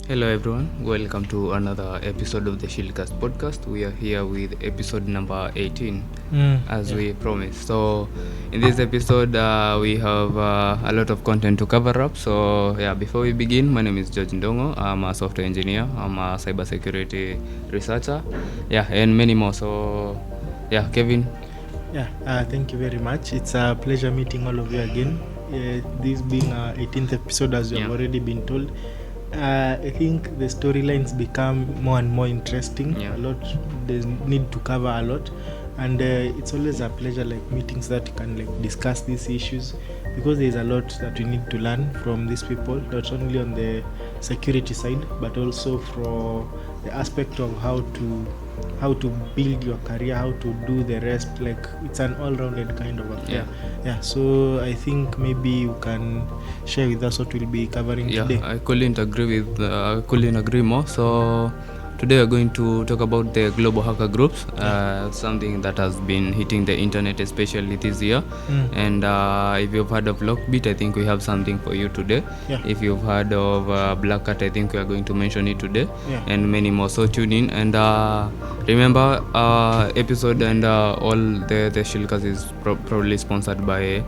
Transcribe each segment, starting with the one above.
Hello everyone, welcome to another episode of the Shieldcast podcast. We are here with episode number 18 as we promised. So in this episode we have a lot of content to cover up. So before we begin, my name is George Ndongo. I'm a software engineer, I'm a cybersecurity researcher, and many more. So Kevin. Thank you very much. It's a pleasure meeting all of you again. This being our 18th episode, as you have already been told. I think the storylines become more and more interesting. A lot, there's need to cover a lot, and it's always a pleasure meeting so that you can discuss these issues, because there's a lot that we need to learn from these people, not only on the security side but also from the aspect of how to build your career, how to do the rest. It's an all-rounded kind of affair. So I think maybe you can share with us what we'll be covering today. I couldn't agree more. So today we're going to talk about the global hacker groups, something that has been hitting the internet especially this year. And if you've heard of Lockbit, I think we have something for you today. If you've heard of Black Cat, I think we are going to mention it today, and many more. So tune in, and remember episode and all the Shieldcast is probably sponsored by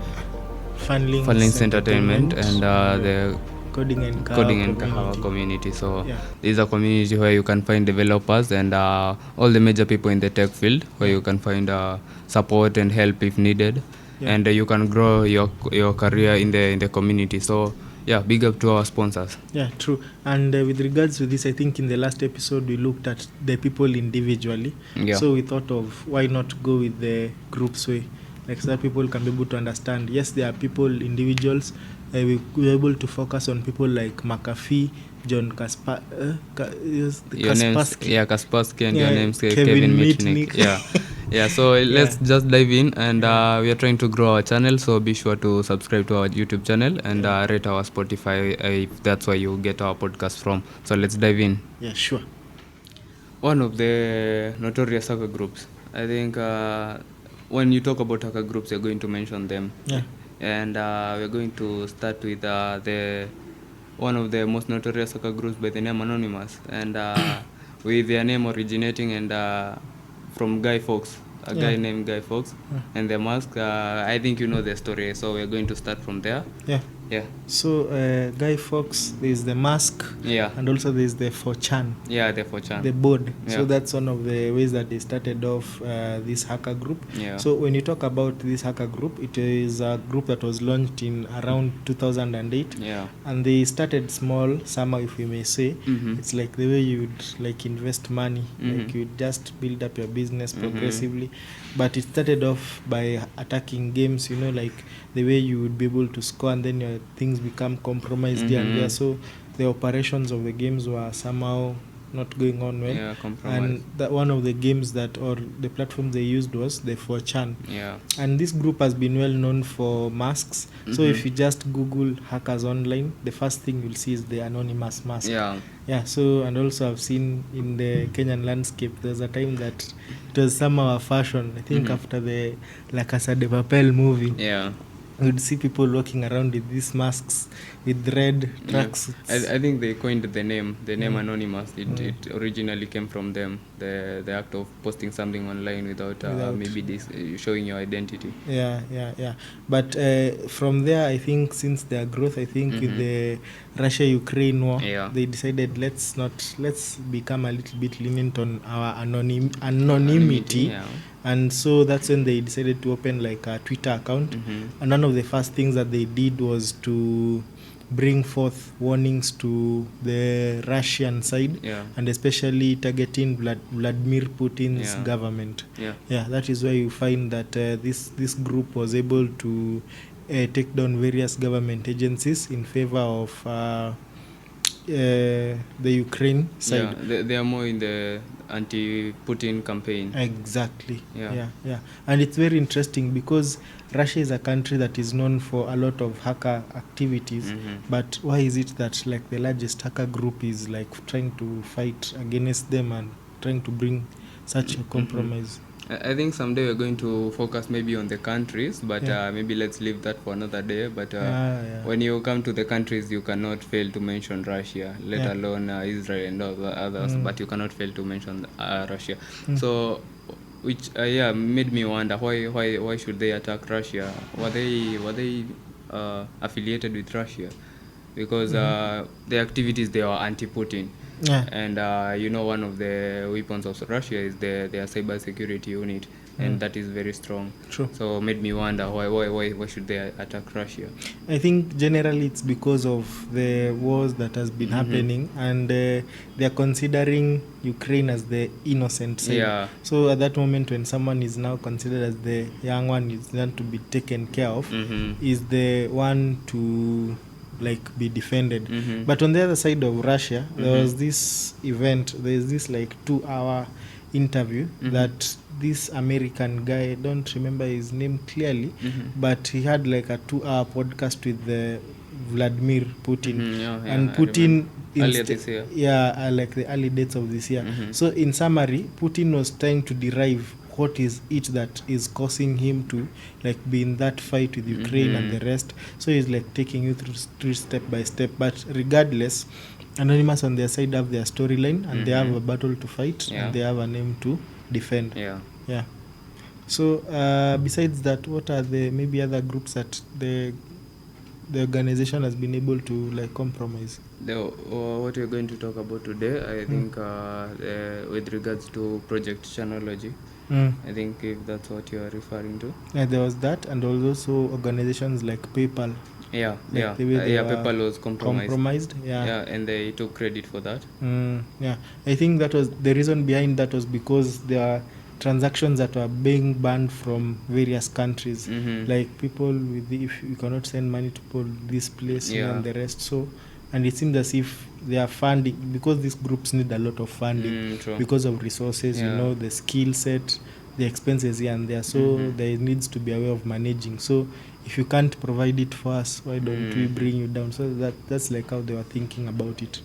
Funlinks Entertainment and the Coding and Kahawa community. So this is a community where you can find developers and all the major people in the tech field, where you can find support and help if needed, and you can grow your career in the community. So big up to our sponsors. True. And with regards to this, I think in the last episode we looked at the people individually. So we thought of why not go with the groups way, so that people can be able to understand. Yes, there are people, individuals. We were able to focus on people like McAfee, John Kaspersky, and your name's Kevin Mitnick. So let's just dive in, and we are trying to grow our channel, so be sure to subscribe to our YouTube channel and rate our Spotify if that's where you get our podcast from. So let's dive in. Sure. One of the notorious hacker groups, I think when you talk about hacker groups, you're going to mention them. And we're going to start with the one of the most notorious hacker groups by the name Anonymous, and with their name originating and from Guy Fawkes, a guy named Guy Fawkes, and the mask. I think you know the story, so we're going to start from there. So Guy Fawkes, there's the mask, and also there's the 4chan. The 4chan. The board. So that's one of the ways that they started off this hacker group. So when you talk about this hacker group, it is a group that was launched in around 2008. And they started small, somehow, if we may say. It's like the way you would invest money. You just build up your business progressively. But it started off by attacking games, the way you would be able to score, and then your things become compromised here and there. So the operations of the games were somehow not going on well. And that one of the games or the platform they used was the 4chan. And this group has been well known for masks. So if you just Google hackers online, the first thing you'll see is the anonymous mask. So, and also I've seen in the Kenyan landscape, there's a time that it was somehow a fashion. I think after the La Casa de Papel movie, you'd see people walking around with these masks with red tracks. I think they coined the name Anonymous. It originally came from them, the act of posting something online without maybe this showing your identity. But from there, I think since their growth, I think with the Russia-Ukraine war, they decided let's become a little bit lenient on our anonymity. And so that's when they decided to open a Twitter account. And one of the first things that they did was to bring forth warnings to the Russian side, and especially targeting Vladimir Putin's government. That is why you find that this group was able to take down various government agencies in favor of the Ukraine side. They are more in the anti-Putin campaign. Exactly. And it's very interesting because Russia is a country that is known for a lot of hacker activities. But why is it that the largest hacker group is trying to fight against them and trying to bring such a compromise? I think someday we're going to focus maybe on the countries, but maybe let's leave that for another day. But when you come to the countries, you cannot fail to mention Russia, let alone Israel and all the others, but you cannot fail to mention Russia. So, which made me wonder why should they attack Russia? Were they affiliated with Russia? Because the activities, they are anti-Putin. And one of the weapons of Russia is their cybersecurity unit, and that is very strong. True. So made me wonder why should they attack Russia? I think generally it's because of the wars that has been happening, and they are considering Ukraine as the innocent side. So at that moment, when someone is now considered as the young one, is not to be taken care of, is the one to be defended. But on the other side of Russia, there was this event, there's this 2-hour interview that this American guy, I don't remember his name clearly, but he had a 2-hour podcast with Vladimir Putin. And Putin earlier this year. The early dates of this year. So in summary, Putin was trying to derive what is it that is causing him to be in that fight with Ukraine and the rest. So he's taking you through step by step. But regardless, Anonymous on their side have their storyline, and they have a battle to fight, and they have a name to defend. So besides that, what are the maybe other groups that the organization has been able to compromise? What we're going to talk about today, I think with regards to Project Chronology, I think if that's what you are referring to. There was that, and also organizations like PayPal. PayPal was compromised. And they took credit for that. I think that was the reason behind that, was because there are transactions that were being banned from various countries, people if you cannot send money to people this place and the rest. So, and it seems as if they are funding, because these groups need a lot of funding because of resources, the skill set, the expenses here and there. So there needs to be a way of managing. So if you can't provide it for us, why don't we bring you down? So that's how they were thinking about it.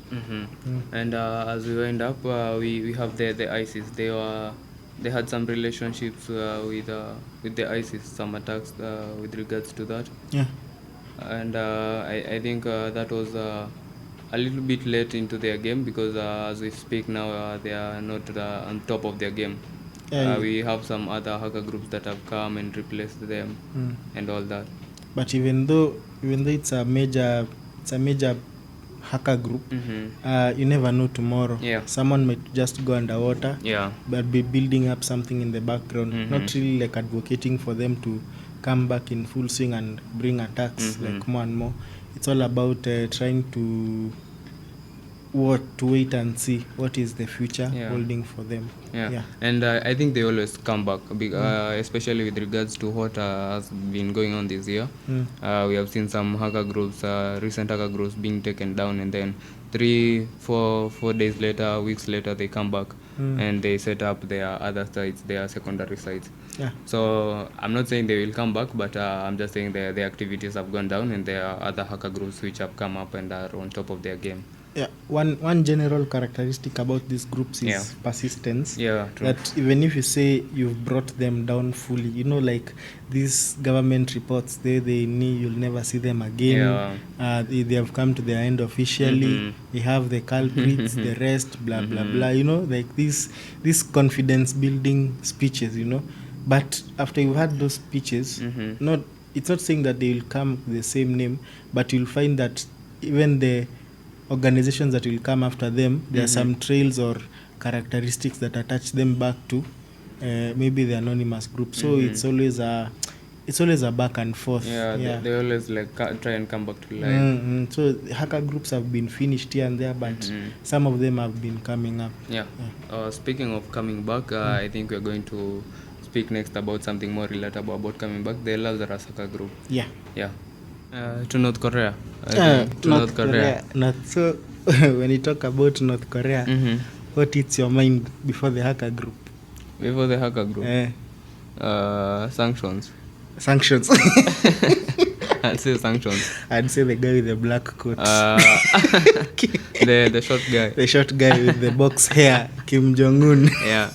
And as we wind up, we have the ISIS. They had some relationships with the ISIS, some attacks with regards to that. And I think that was a little bit late into their game, because as we speak now, they are not on top of their game. We have some other hacker groups that have come and replaced them and all that. But even though it's a major hacker group, you never know tomorrow. Someone might just go underwater, but be building up something in the background, not really advocating for them to come back in full swing and bring attacks more and more. It's all about trying to wait and see what is the future holding for them. And I think they always come back, especially with regards to what has been going on this year. We have seen some hacker groups, recent hacker groups being taken down, and then 3-4 days later, weeks later, they come back and they set up their other sites, their secondary sites. So I'm not saying they will come back, but I'm just saying the activities have gone down, and there are other hacker groups which have come up and are on top of their game. One general characteristic about these groups is persistence. True. That even if you say you've brought them down fully, these government reports, they knew you'll never see them again. They have come to their end officially. They have the culprits, the rest, blah blah blah. These confidence building speeches. But after you've had those speeches, it's not saying that they will come with the same name, but you'll find that even the organizations that will come after them, there are some trails or characteristics that attach them back to maybe the anonymous group. So it's always a back and forth. They always try and come back to life. So hacker groups have been finished here and there, but some of them have been coming up. Speaking of coming back, I think we're going to speak next about something more relatable about coming back, the Lazarus hacker group. To North Korea. North Korea. So when you talk about North Korea, what hits your mind before the hacker group? Before the hacker group? Sanctions. I'd say sanctions. I'd say the guy with the black coat. The short guy. The short guy with the box hair, Kim Jong-un. Yeah.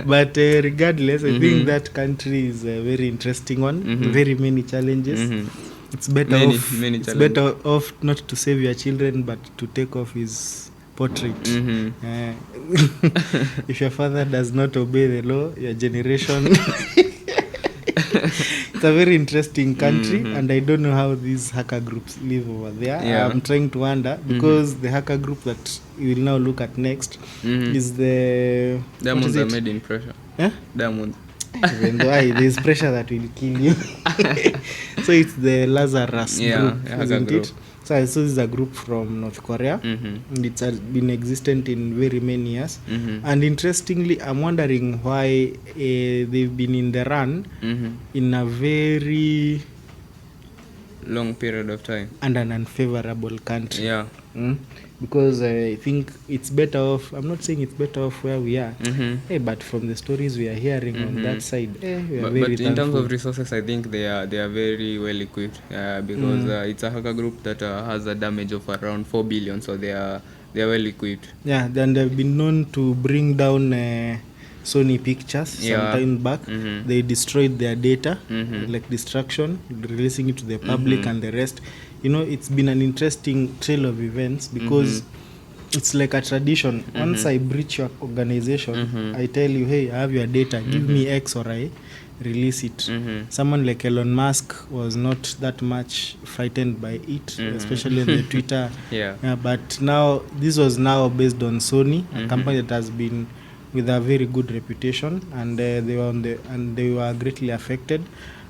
But regardless, I think that country is a very interesting one. Very many challenges. It's better off not to save your children, but to take off his portrait. If your father does not obey the law, your generation... It's a very interesting country, and I don't know how these hacker groups live over there. I'm trying to wonder, because the hacker group that we will now look at next is the... Diamonds are made in pressure. Diamonds. Even though there's pressure that will kill you. So it's the Lazarus group, isn't it? So this is a group from North Korea. And it's been existent in very many years. And interestingly, I'm wondering why they've been in the run in a very long period of time and an unfavorable country. Yeah. Because I think it's better off. I'm not saying it's better off where we are, but from the stories we are hearing on that side, we are but in terms of resources, I think they are very well equipped, because it's a hacker group that has a damage of around 4 billion, so they are well equipped. Yeah, then they've been known to bring down Sony Pictures some time back. They destroyed their data, like destruction, releasing it to the public and the rest. You know, it's been an interesting trail of events, because it's like a tradition. Once I breach your organization, I tell you, hey, I have your data, give me X, or I release it. Someone like Elon Musk was not that much frightened by it, especially on the Twitter. But now, this was now based on Sony, a company that has been with a very good reputation, and they were greatly affected.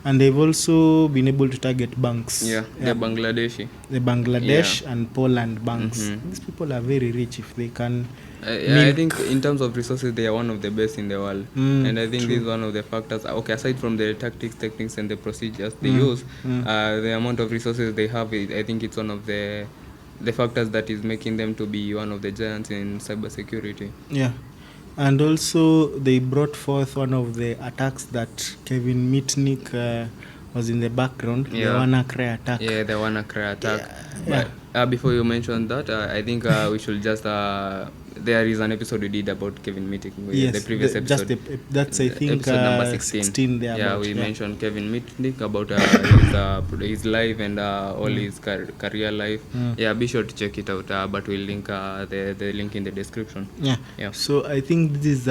And they've also been able to target banks. The Bangladeshi. The Bangladesh and Poland banks. These people are very rich if they can. I think in terms of resources, they are one of the best in the world. And I think this is one of the factors. Okay, aside from the techniques and the procedures they use, the amount of resources they have, I think it's one of the factors that is making them to be one of the giants in cybersecurity. Yeah. And also, they brought forth one of the attacks that Kevin Mitnick was in the background, the WannaCry attack. Yeah, the WannaCry attack. But before you mention that, I think we should just... there is an episode we did about Kevin Mitnick. The previous episode. That's, I think, episode number 16 there. We mentioned Kevin Mitnick about his life and all his career life. Be sure to check it out. But we'll link the link in the description. So I think this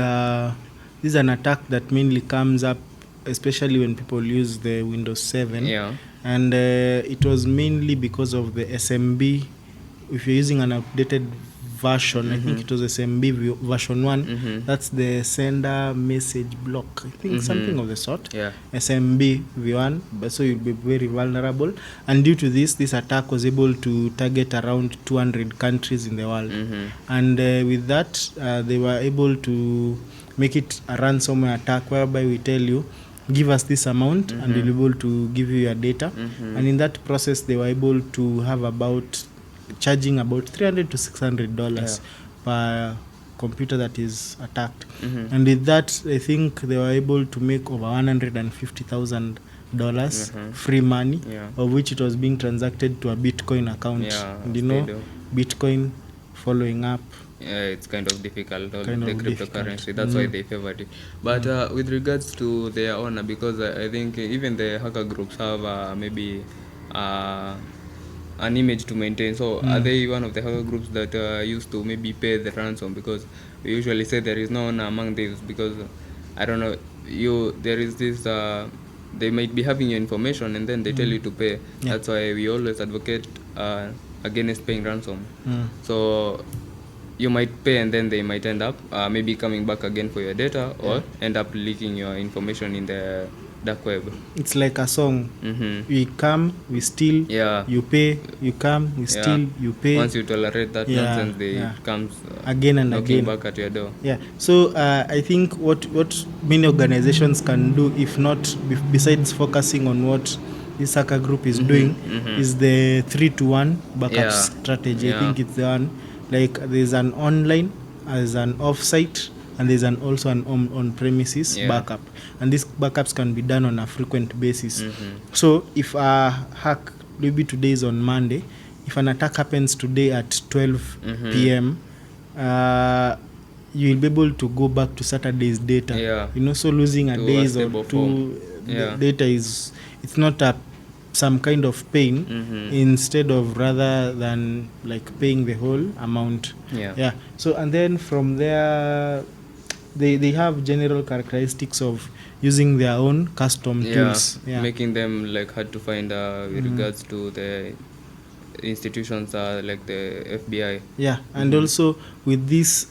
is an attack that mainly comes up, especially when people use the Windows 7. And it was mainly because of the SMB. If you're using an updated version, I think it was SMB version 1, that's the sender message block, I think something of the sort. SMB v1, but so you'll be very vulnerable. And due to this attack was able to target around 200 countries in the world. And with that, they were able to make it a ransomware attack, whereby we tell you, give us this amount and we'll be able to give you your data. And in that process, they were able to have charging about $300 to $600 per computer that is attacked. And with that, I think they were able to make over $150,000 free money, of which it was being transacted to a Bitcoin account. And Bitcoin following up. It's kind of difficult, the cryptocurrency. That's why they favored it. But with regards to their owner, because I think even the hacker groups have maybe an image to maintain. So are they one of the hacker groups that used to maybe pay the ransom? Because we usually say there is no one among these, because I don't know, there is this they might be having your information and then they tell you to pay. That's why we always advocate against paying ransom. So you might pay and then they might end up maybe coming back again for your data, or end up leaking your information in the dark web. It's like a song. We come, we steal, you pay, you come, we steal, you pay. Once you tolerate that nonsense, they comes again and knocking again back at your door. So I think what many organizations can do, if not besides focusing on what this hacker group is doing, is the 3-to-1 backup strategy. I think it's the one, like there's an online, there's an off-site, and there's also an on-premises backup. And these backups can be done on a frequent basis. So if a hack maybe today is on Monday. If an attack happens today at 12 p.m., you will be able to go back to Saturday's data. So losing a days or two data it's not some kind of pain, instead of rather than like paying the whole amount. So and then from there they have general characteristics of using their own custom tools, making them like hard to find with regards to the institutions like the FBI. And also with these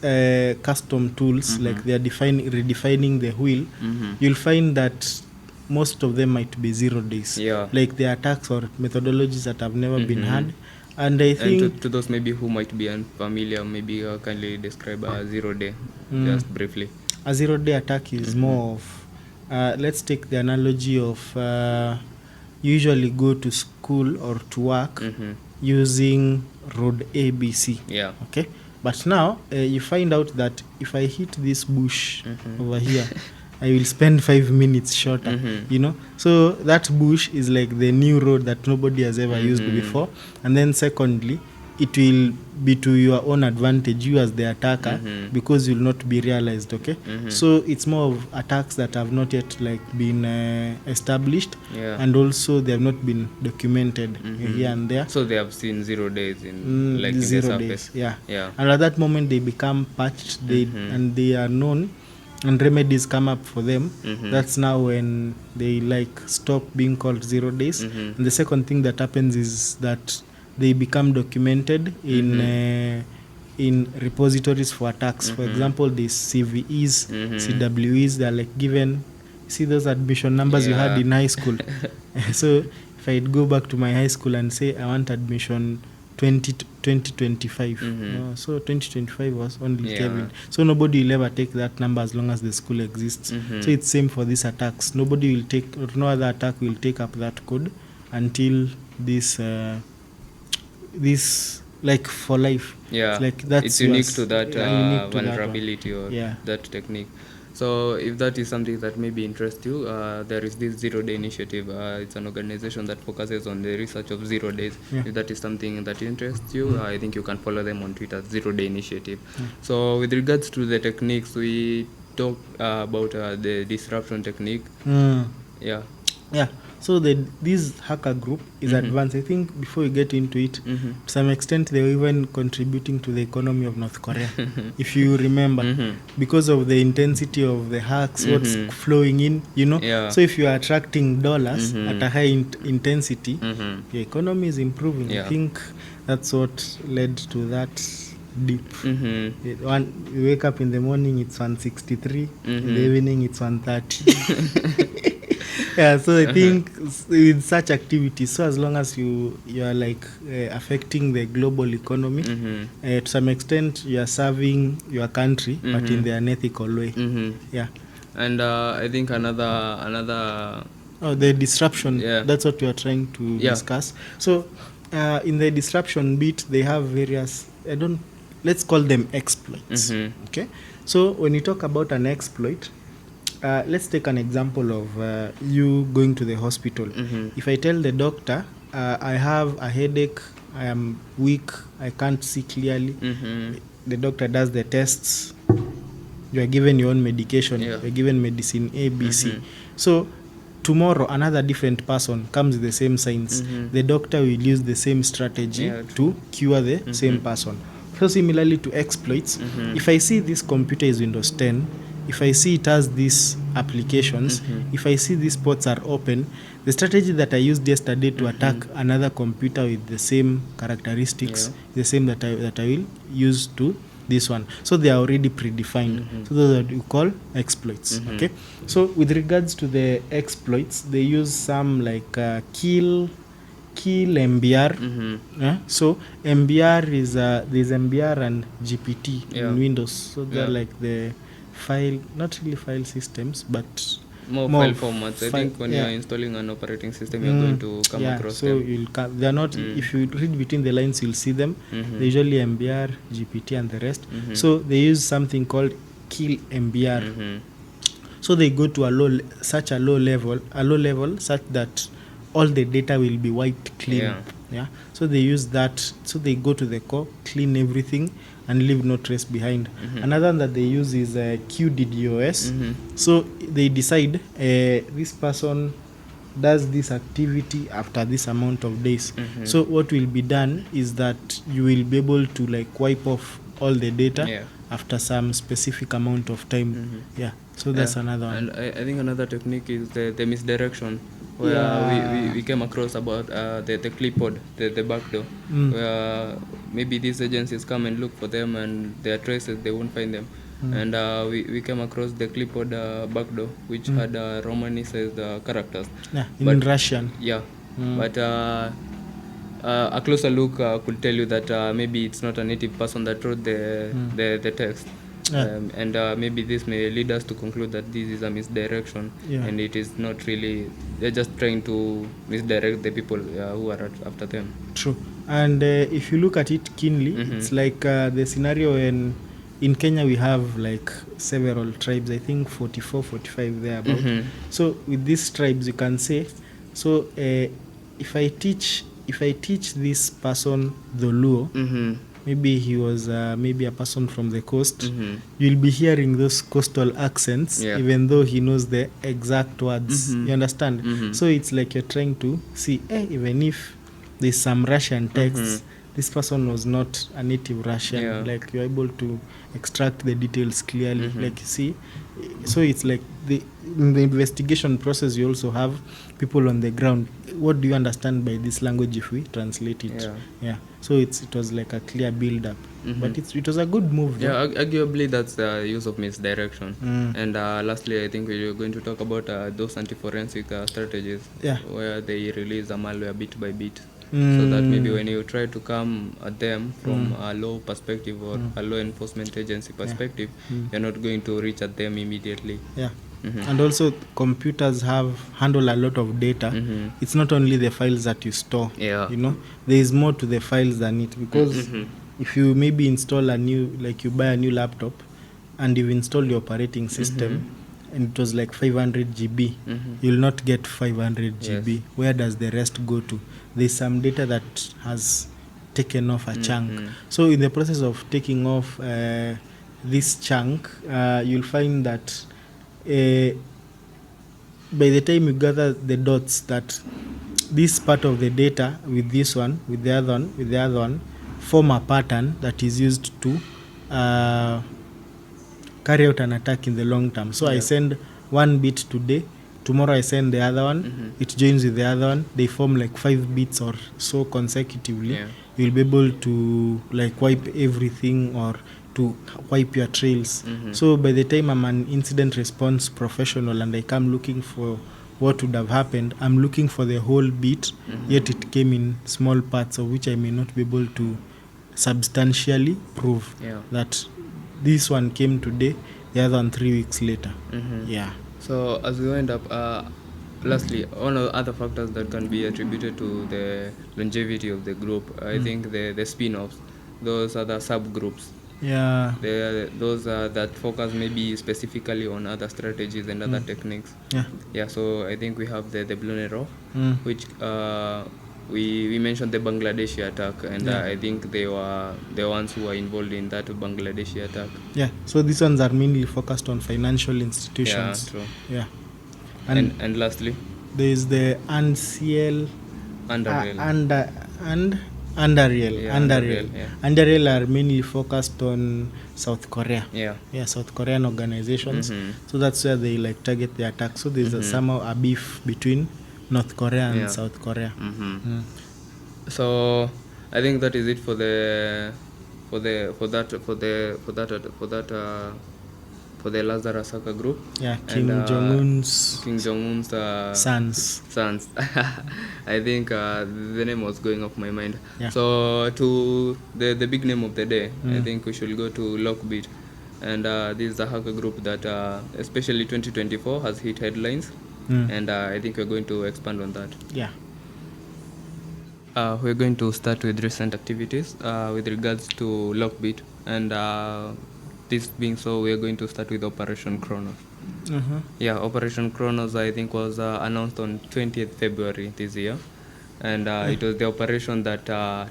custom tools, like they are redefining the wheel, you'll find that most of them might be 0 days, like the attacks or methodologies that have never been had. And I think and to those maybe who might be unfamiliar, maybe kindly describe a 0 day just briefly. A 0 day attack is more of let's take the analogy of you usually go to school or to work using road ABC. Okay, but now you find out that if I hit this bush over here, I will spend 5 minutes shorter, so that bush is like the new road that nobody has ever used before. And then secondly, it will be to your own advantage, you as the attacker, because you'll not be realized. Okay, so it's more of attacks that have not yet like been established, and also they have not been documented here and there. So they have seen 0 days in like 0 days. And at that moment they become patched, and they are known, and remedies come up for them. That's now when they like stop being called 0 days. And the second thing that happens is that they become documented in repositories for attacks. For example, these CVEs, CWEs, they're like given, see those admission numbers you had in high school. So if I'd go back to my high school and say I want admission 2025, so 2025 was only Kevin, so nobody will ever take that number as long as the school exists. So it's same for these attacks. Nobody will take, or no other attack will take up that code until this like for life. Like that's it's unique to that vulnerability or that technique. So if that is something that maybe interests you, there is this 0 day initiative. It's an organization that focuses on the research of 0 days. If that is something that interests you, I think you can follow them on Twitter, 0 day initiative. So with regards to the techniques, we talk about the disruption technique. So this hacker group is advanced. I think before we get into it, to some extent they were even contributing to the economy of North Korea. If you remember, because of the intensity of the hacks, what's flowing in, So if you are attracting dollars at a high intensity, the economy is improving. I think that's what led to that dip. You wake up in the morning, it's 163. In the evening, it's 130. So I think with such activities, so as long as you are like affecting the global economy, to some extent you are serving your country, but in the unethical way. And I think another the disruption, that's what we are trying to discuss. So in the disruption bit, they have various, let's call them exploits. Okay, so when you talk about an exploit, let's take an example of you going to the hospital. If I tell the doctor, I have a headache, I am weak, I can't see clearly, the doctor does the tests, you are given your own medication, you are given medicine A, B, C. So tomorrow another different person comes with the same signs. The doctor will use the same strategy to cure the same person. So similarly to exploits, if I see this computer is Windows 10, if I see it has these applications, if I see these ports are open, the strategy that I used yesterday to attack another computer with the same characteristics, the same that I will use to this one. So they are already predefined. So those are what you call exploits. Okay. So with regards to the exploits, they use some like kill MBR. So MBR is there's MBR and GPT in Windows. So they're like the file, not really file systems, but more file formats. I think when you're installing an operating system, you're going to come across them. So they're not, if you read between the lines, you'll see them. They're usually MBR, GPT, and the rest. So they use something called kill MBR. So they go to such a low level such that all the data will be wiped clean. Yeah. So they use that. So they go to the core, clean everything, and leave no trace behind. Another one that they use is QDDoS. So they decide this person does this activity after this amount of days. So what will be done is that you will be able to like wipe off all the data after some specific amount of time. So that's another one. And I think another technique is the misdirection, where we came across about the clipboard, the backdoor, where maybe these agencies come and look for them, and their traces, they won't find them. And we came across the clipboard backdoor, which had Romanicized characters. In Russian. But a closer look could tell you that maybe it's not a native person that wrote the text. And maybe this may lead us to conclude that this is a misdirection, and it is not really, they're just trying to misdirect the people who are after them. True. And if you look at it keenly, it's like the scenario in Kenya we have like several tribes, I think 44, 45 there about. So with these tribes you can say, so if I teach this person the Luo, maybe he was maybe a person from the coast, you'll be hearing those coastal accents, even though he knows the exact words. You understand? So it's like you're trying to see, even if there's some Russian texts, this person was not a native Russian. Like you're able to extract the details clearly. Like you see, so it's like in the investigation process you also have people on the ground. What do you understand by this language if we translate it? So it was like a clear build up. But it was a good move. Arguably that's the use of misdirection. And lastly, I think we're going to talk about those anti-forensic strategies, where they release a malware bit by bit. So that maybe when you try to come at them from a law perspective or a law enforcement agency perspective, you're not going to reach at them immediately. And also computers handle a lot of data. It's not only the files that you store. You know, there is more to the files than it, because if you maybe install a new, like you buy a new laptop and you've installed the operating system, and it was like 500 GB, you'll not get 500 GB. Where does the rest go to? There's some data that has taken off a chunk. So in the process of taking off this chunk, you'll find that by the time you gather the dots, that this part of the data with this one, with the other one, with the other one, form a pattern that is used to carry out an attack in the long term. So I send one bit today, tomorrow I send the other one, it joins with the other one, they form like 5 bits or so consecutively. You'll be able to like wipe everything or to wipe your trails. So by the time I'm an incident response professional and I come looking for what would have happened, I'm looking for the whole bit, yet it came in small parts of which I may not be able to substantially prove that this one came today, the other one 3 weeks later. So as we wind up, lastly, one of the other factors that can be attributed to the longevity of the group, I think the spin-offs, those are the subgroups. Those that focus maybe specifically on other strategies and other techniques. So I think we have the Blue Nero, which we mentioned the Bangladeshi attack, and I think they were the ones who were involved in that Bangladeshi attack. So these ones are mainly focused on financial institutions. And lastly, there is the Underreal. Underreal are mainly focused on South Korea. South Korean organizations. So that's where they like target the attack. So there's somehow a beef between North Korea and South Korea. So I think that is it for the Lazarus hacker group. Kim Jong-un's sons. I think the name was going off my mind. So to the big name of the day, I think we should go to Lockbit. And this is a hacker group that especially 2024 has hit headlines. And I think we're going to expand on that. We're going to start with recent activities with regards to Lockbit. And this being so, we're going to start with Operation Chronos. Yeah, Operation Kronos, I think, was announced on 20th February this year. And it was the operation that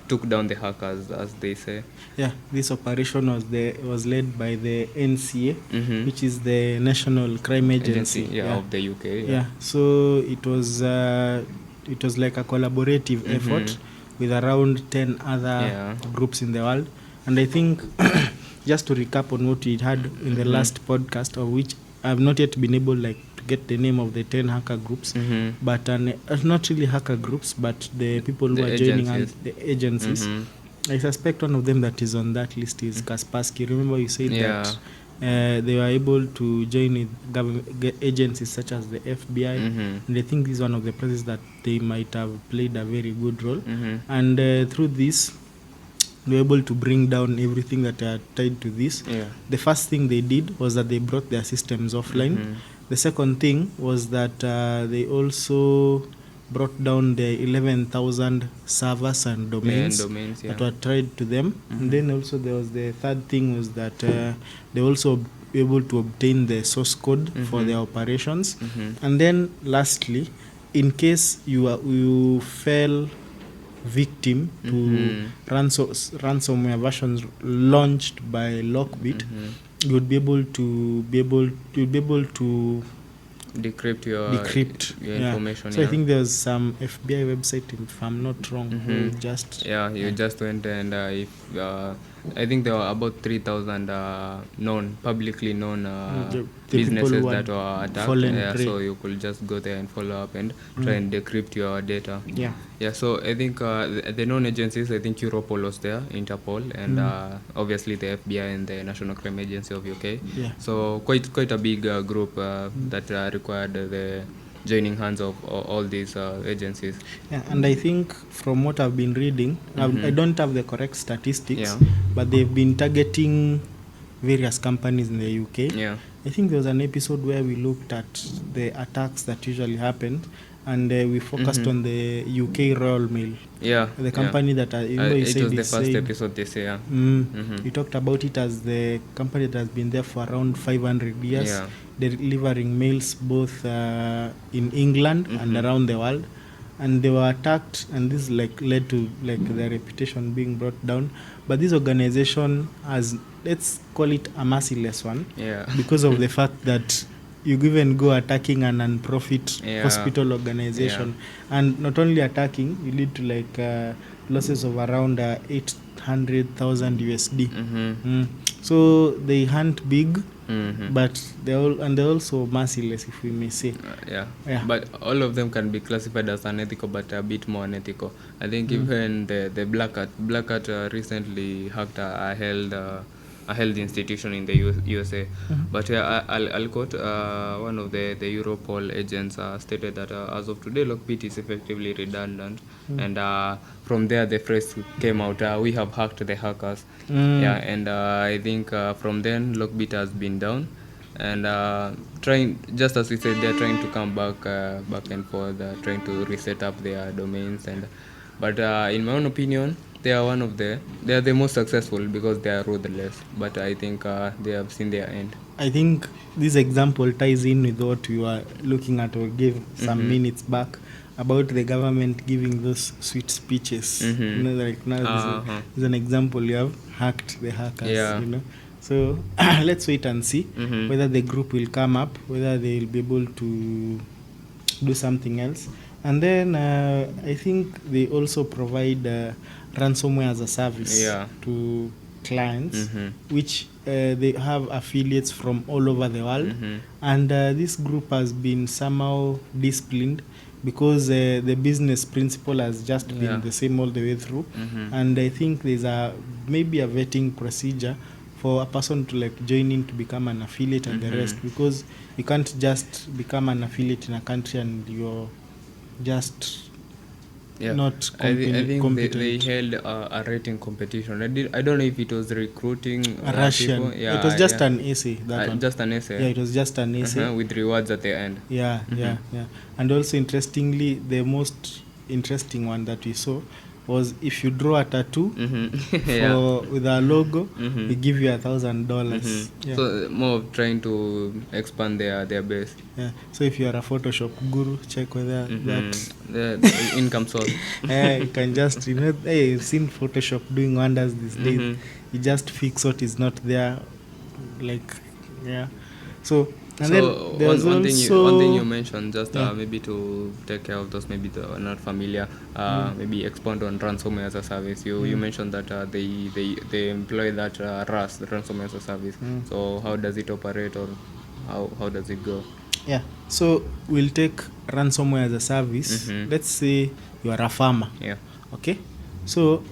took down the hackers, as they say. Yeah, this operation was led by the NCA, which is the National Crime Agency. Of the UK. Yeah, so it was like a collaborative effort with around 10 other groups in the world. And I think, just to recap on what we had in the last podcast, of which I've not yet been able to get the name of the 10 hacker groups, but not really hacker groups, but the people who are joining us, the agencies. I suspect one of them that is on that list is Kaspersky. Remember you said that they were able to join with government agencies such as the FBI, and I think this is one of the places that they might have played a very good role. And through this, they were able to bring down everything that are tied to this. The first thing they did was that they brought their systems offline. The second thing was that they also brought down the 11,000 servers and domains that were tied to them. And then also there was the third thing was that they also were able to obtain the source code for their operations. And then lastly, in case you fell victim to ransomware versions launched by Lockbit, you would be able to decrypt your information. So I think there's some FBI website, if I'm not wrong, who just just went and if I think there were about 3,000 publicly known businesses that were attacked. So you could just go there and follow up and try and decrypt your data. So I think the known agencies, I think Europol was there, Interpol, and obviously the FBI and the National Crime Agency of UK. So quite a big group that required the joining hands of all these agencies. And I think from what I've been reading, I don't have the correct statistics, but they've been targeting various companies in the UK. I think there was an episode where we looked at the attacks that usually happen, and we focused on the UK Royal Mail. The company that it was the first episode this year. We talked about it as the company that has been there for around 500 years, delivering mails both in England and around the world. And they were attacked, and this led to their reputation being brought down. But this organization has, let's call it a merciless one, because of the fact that you even go attacking an non-profit hospital organization, and not only attacking, you lead to losses of around 800,000 USD. So they hunt big, but they're also merciless, if we may say. But all of them can be classified as unethical, but a bit more unethical. I think even the Black Hat recently hacked a health institution in the USA. But I'll quote one of the Europol agents stated that as of today, Lockbit is effectively redundant. And from there, the phrase came out, we have hacked the hackers. And I think from then, Lockbit has been down. And trying, just as we said, they're trying to come back and forth, trying to reset up their domains. But in my own opinion, they are the most successful because they are ruthless. But I think they have seen their end. I think this example ties in with what we were looking at or gave some minutes back about the government giving those sweet speeches. There's an example. You have hacked the hackers. So let's wait and see whether the group will come up, whether they will be able to do something else. And then I think they also provide ransomware as a service to clients, which they have affiliates from all over the world. And this group has been somehow disciplined because the business principle has just been the same all the way through. And I think there's maybe a vetting procedure for a person to join in to become an affiliate and the rest, because you can't just become an affiliate in a country and you're just not competent. They held a rating competition. I don't know if it was recruiting Russian people. It was just an essay. Just an essay. It was just an essay with rewards at the end. And also interestingly, the most interesting one that we saw was if you draw a tattoo Yeah. with a logo, we give you $1,000. Yeah. So more of trying to expand their base. Yeah. So if you are a Photoshop guru, check whether that the income source. you can just, hey, you've seen Photoshop doing wonders these days. You just fix what is not there, like, yeah. So and so then there was one also thing you mentioned, just yeah. Maybe to take care of those maybe that are not familiar, maybe expand on ransomware as a service. You mentioned that they employ that RAS, the ransomware as a service. So how does it operate, or how does it go? Yeah, so we'll take ransomware as a service. Let's say you are a farmer. Yeah. Okay, so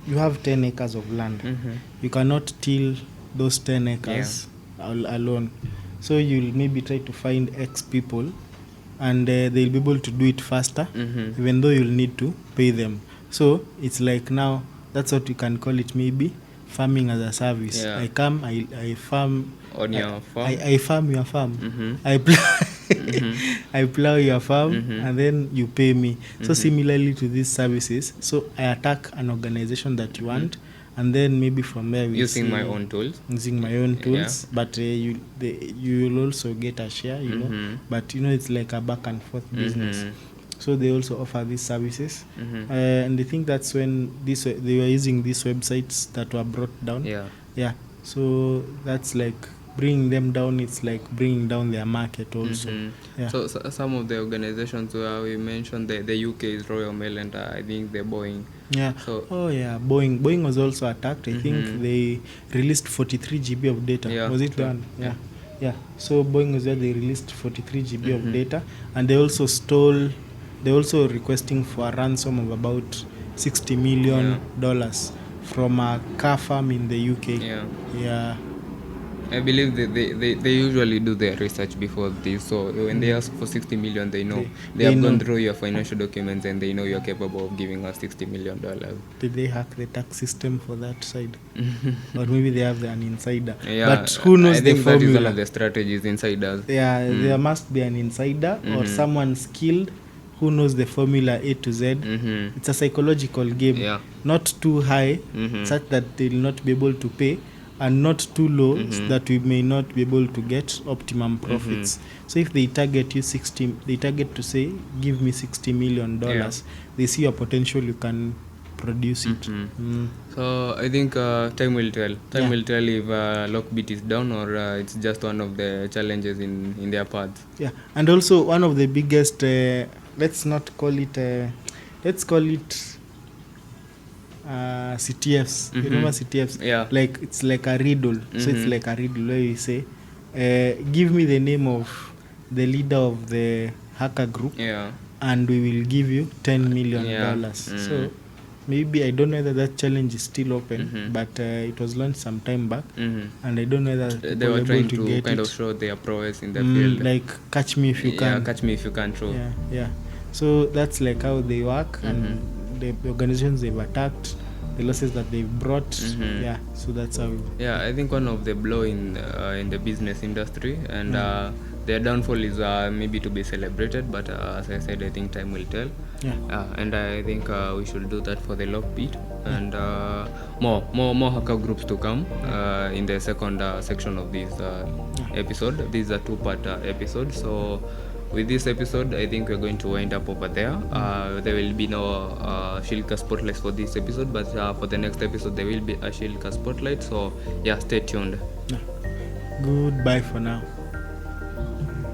you have 10 acres of land. You cannot till those 10 acres alone. So you'll maybe try to find X people, and they'll be able to do it faster, even though you'll need to pay them. So it's like now, that's what you can call it, maybe farming as a service. Yeah. I come, I farm On your farm? I farm your farm. I plow I plow your farm, and then you pay me. So similarly to these services, so I attack an organization that you want, and then maybe from there we using see, my own tools. Using my own tools, but you will also get a share, But it's like a back and forth business. So they also offer these services, and I think that's when they were using these websites that were brought down. Yeah. So that's like bringing them down. It's like bringing down their market also. Yeah. So some of the organizations where we mentioned, the UK is Royal Mail, and I think the Boeing. Yeah. So Boeing was also attacked. I think they released 43 GB of data. Yeah, was it true. done? Yeah. So Boeing was there. They released 43 GB of data, and they also stole. They're also requesting for a ransom of about $60 million from a car farm in the UK. Yeah. I believe they usually do their research before this. So when they ask for 60 million, they know they have gone through your financial documents, and they know you're capable of giving us $60 million. Did they hack the tax system for that side? Or maybe they have an insider. Yeah, but who knows the formula? That is one of the strategies, insiders. Yeah, there must be an insider or someone skilled who knows the formula A to Z. It's a psychological game. Not too high, such that they will not be able to pay, and not too low, that we may not be able to get optimum profits. So if they target you 60, they target to say, give me $60 million. They see your potential, you can produce it. So I think time will tell. Time will tell if Lockbit is down, or it's just one of the challenges in their path. Yeah, and also one of the biggest, let's call it CTFs. You remember CTFs? Yeah. Like it's like a riddle. So it's like a riddle where you say, give me the name of the leader of the hacker group, and we will give you $10 million. So maybe I don't know whether that challenge is still open, but it was launched some time back, and I don't know whether they were trying to kind of show their prowess in the field. Like catch me if you can. Yeah, catch me if you can. True. Yeah. So that's like how they work, and the organizations they've attacked, the losses that they've brought. Yeah, so that's how. Yeah, I think one of the blow in the business industry, and their downfall is maybe to be celebrated, but as I said, I think time will tell. And I think we should do that for the Lockbit, and more hacker groups to come in the second section of this episode. This is a two-part episode, so with this episode, I think we're going to wind up over there. There will be no Shilka Spotlight for this episode, but for the next episode, there will be a Shilka Spotlight. So, yeah, stay tuned. Goodbye for now.